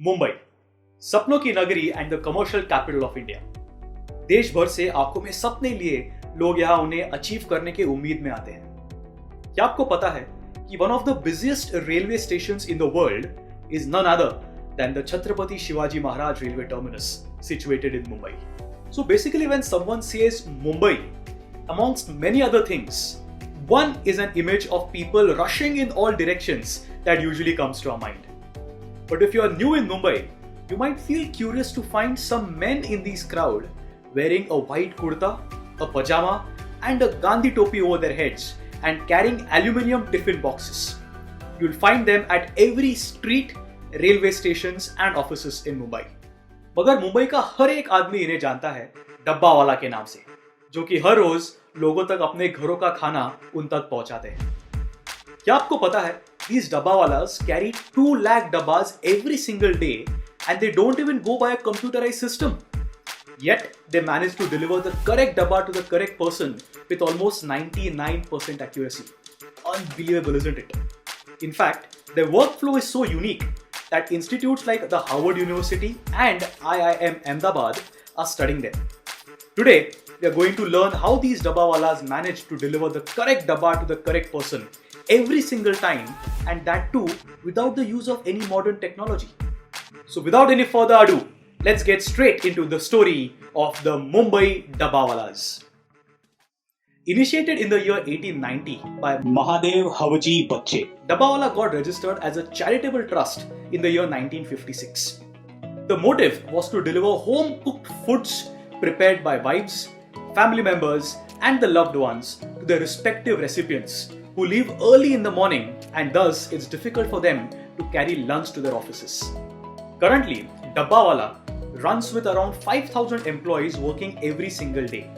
मुंबई, सपनों की नगरी and the commercial capital of India. देश भर से आंखों में सपने लिए लोग यहाँ उन्हें अचीव करने के उम्मीद में आते हैं। क्या आपको पता है कि one of the busiest railway stations in the world is none other than the Chhatrapati Shivaji Maharaj railway terminus situated in Mumbai. So basically when someone says Mumbai, amongst many other things, one is an image of people rushing in all directions that usually comes to our mind. But if you are new in Mumbai, you might feel curious to find some men in this crowd wearing a white kurta, a pajama and a Gandhi topi over their heads and carrying aluminium tiffin boxes. You'll find them at every street, railway stations and offices in Mumbai. मगर मुंबई का हर एक आदमी इन्हें जानता है डब्बा वाला के नाम से, जो कि हर रोज लोगों तक अपने घरों का खाना उन तक पहुंचाते हैं। क्या आपको पता है these dabbawalas carry 2 lakh dabbas every single day and they don't even go by a computerized system. Yet they manage to deliver the correct dabba to the correct person with almost 99% accuracy. Unbelievable, isn't it? In fact, their workflow is so unique that institutes like the Harvard University and IIM Ahmedabad are studying them. Today, we are going to learn how these dabbawalas manage to deliver the correct dabba to the correct person every single time, and that too without the use of any modern technology. So without any further ado, let's get straight into the story of the Mumbai dabbawalas. Initiated in the year 1890 by Mahadev Havaji Bachche, Dabbawala got registered as a charitable trust in the year 1956. The motive was to deliver home-cooked foods prepared by wives, family members and the loved ones to their respective recipients who leave early in the morning and thus it's difficult for them to carry lunch to their offices. Currently, Dabbawala runs with around 5,000 employees working every single day.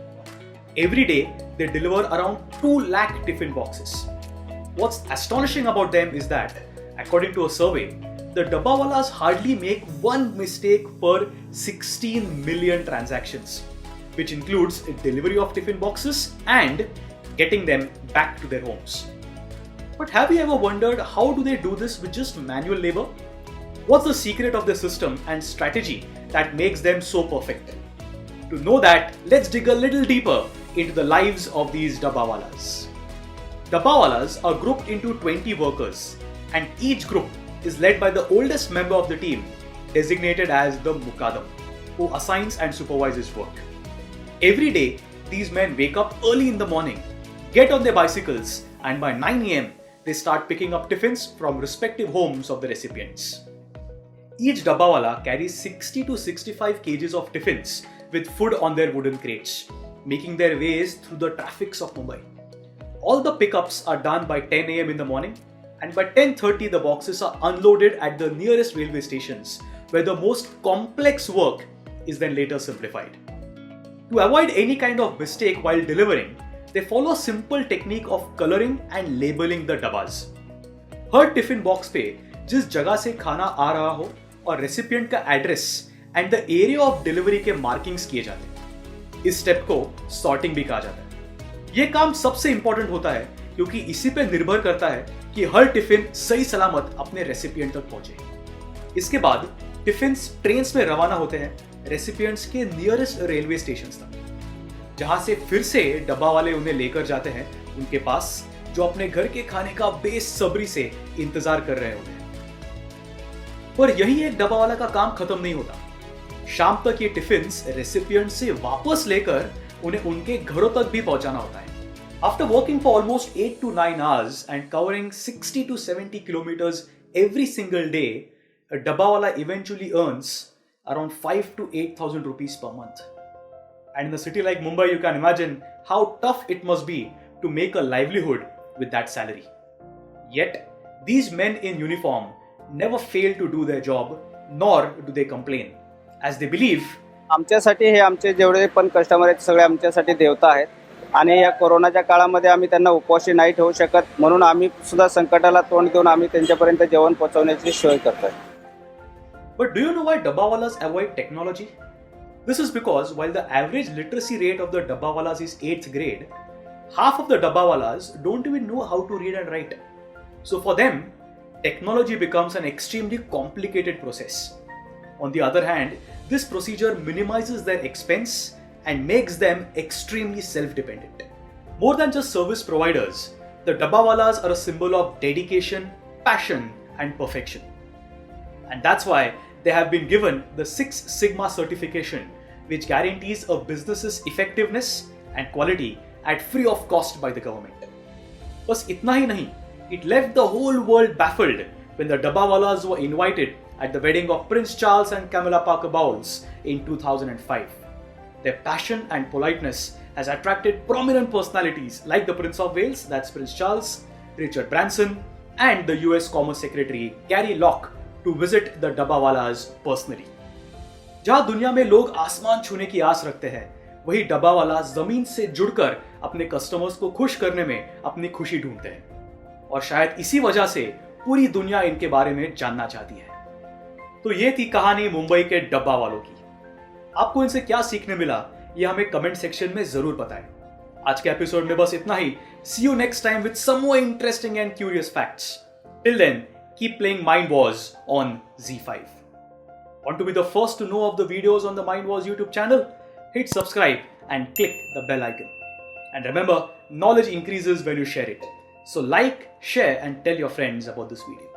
Every day, they deliver around 2 lakh tiffin boxes. What's astonishing about them is that, according to a survey, the dabbawalas hardly make one mistake per 16 million transactions, which includes a delivery of tiffin boxes and getting them back to their homes. But have you ever wondered how do they do this with just manual labor? What's the secret of the system and strategy that makes them so perfect? To know that, let's dig a little deeper into the lives of these dabbawalas. Dabbawalas are grouped into 20 workers, and each group is led by the oldest member of the team, designated as the Mukaddam, who assigns and supervises work. Every day, these men wake up early in the morning, get on their bicycles, and by 9 am, they start picking up tiffins from respective homes of the recipients. Each dabbawala carries 60 to 65 kgs of tiffins with food on their wooden crates, making their ways through the traffics of Mumbai. All the pickups are done by 10 am in the morning, and by 10:30 the boxes are unloaded at the nearest railway stations, where the most complex work is then later simplified. To avoid any kind of mistake while delivering, they follow a simple technique of coloring and labeling the dabbas. Her tiffin box पे जिस जगह से खाना आ रहा हो और recipient का address and the area of delivery के मार्किंग्स किए जाते हैं। इस स्टेप को सॉर्टिंग भी कहा जाता है। यह काम सबसे इंपॉर्टेंट होता है क्योंकि इसी पे निर्भर करता है कि हर टिफिन सही सलामत अपने रेसिपिएंट तक पहुंचे। इसके बाद टिफिन्स ट्रेन्स में रवाना होते हैं रेसिपिएंट्स के नियरेस्ट रेलवे स्टेशन तक, जहां से फिर से डब्बा वाले उन्हें लेकर जाते हैं उनके पास, जो अपने घर के खाने का बेसब्री से इंतजार कर रहे होते हैं। पर यही एक डब्बा वाला का काम खत्म नहीं होता। शाम तक ये टिफिन्स रेसिपिएंट से वापस लेकर उन्हें उनके घरों तक भी पहुंचाना होता है। After working for almost 8 to 9 hours and covering 60 to 70 kilometers every single day, a dabbawala eventually earns around 5 to 8,000 rupees per month. And in a city like Mumbai, you can imagine how tough it must be to make a livelihood with that salary. Yet, these men in uniform never fail to do their job, nor do they complain, as they believe आमच्यासाठी हे आमचे जेवढे पण customer आहेत सगळे आमच्यासाठी देवता आहेत, आणि या कोरोनाच्या काळामध्ये आम्ही त्यांना उपवासी नाही ठेवू शकत, म्हणून आम्ही सुद्धा संकटाला तोंड देऊन आम्ही त्यांच्यापर्यंत जेवण पोहोचवण्याची सोय करतोय. But do you know why dabbawalas avoid technology? This is because while the average literacy rate of the dabbawalas is 8th grade, half of the dabbawalas don't even know how to read and write. So for them, technology becomes an extremely complicated process. On the other hand, this procedure minimizes their expense and makes them extremely self-dependent. More than just service providers, the Dabbawalas are a symbol of dedication, passion, and perfection. And that's why they have been given the Six Sigma certification, which guarantees a business's effectiveness and quality at free of cost by the government. बस इतना ही नहीं, it left the whole world baffled when the Dabbawalas were invited at the wedding of Prince Charles and Camilla Parker Bowles in 2005. Their passion and politeness has attracted prominent personalities like the Prince of Wales, that's Prince Charles, Richard Branson, and the US Commerce Secretary Gary Locke to visit the Dabbawalas personally. जहां दुनिया में लोग आसमान छूने की आस रखते हैं, वही डब्बावाला जमीन से जुड़कर अपने कस्टमर्स को खुश करने में अपनी खुशी ढूंढते हैं और शायद इसी वजह से पूरी दुनिया इनके बारे में जानना चाहती है। तो ये थी कहानी मुंबई के डब्बा वालों की। आपको इनसे क्या सीखने मिला ये हमें कमेंट सेक्शन में जरूर बताएं। आज के एपिसोड में बस इतना ही। See you next time with some more interesting and curious facts. Till then keep playing Mind Wars on Z5. Want to be the first to know of the videos on the Mind Wars YouTube channel? Hit subscribe and click the bell icon. And remember, knowledge increases when you share it. So like, share and tell your friends about this video.